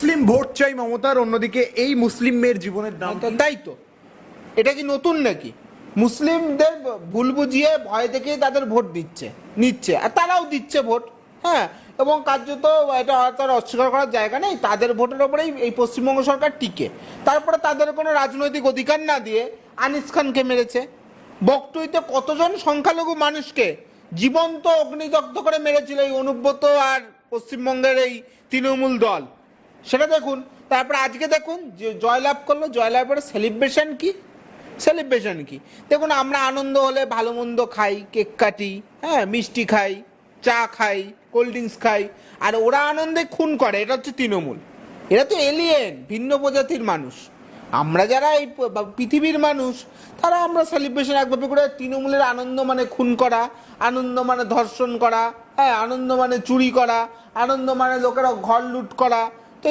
মুসলিম vote চাই মমতার, অন্যদিকে এই মুসলিম মেয়ের জীবনের দাম কি? তাই তো, এটা কি নতুন নাকি? মুসলিমদের ভুল বুঝিয়ে ভয় দেখিয়ে তাদের ভোট নিচ্ছে আর তারাও দিচ্ছে ভোট। হ্যাঁ, এবং কার্যত এটা তার অস্বীকার করার জায়গা নেই, তাদের ভোটের ওপরেই এই পশ্চিমবঙ্গ সরকার টিকে। তারপরে তাদের কোনো রাজনৈতিক অধিকার না দিয়ে আনিস খানকে মেরেছে। বকটুইতে কতজন সংখ্যালঘু মানুষকে জীবন্ত অগ্নিদগ্ধ করে মেরেছিল এই অনুব্রত আর পশ্চিমবঙ্গের এই তৃণমূল দল, সেটা দেখুন। তারপরে আজকে দেখুন যে জয়লাভ করলো, জয়লাভের সেলিব্রেশন কি দেখুন। আমরা আনন্দ হলে ভালো মন্দ খাই, কেক কাটি, হ্যাঁ, মিষ্টি খাই, চা খাই, কোল্ড ড্রিঙ্কস খাই, আর ওরা আনন্দে খুন করে। এটা হচ্ছে তৃণমূল। এরা তো এলিয়েন, ভিন্ন প্রজাতির মানুষ। আমরা যারা এই পৃথিবীর মানুষ, তারা আমরা সেলিব্রেশন একভাবে করে। তৃণমূলের আনন্দ মানে খুন করা, আনন্দ মানে ধর্ষণ করা, হ্যাঁ, আনন্দ মানে চুরি করা, আনন্দ মানে লোকেরা ঘর লুট করা। তো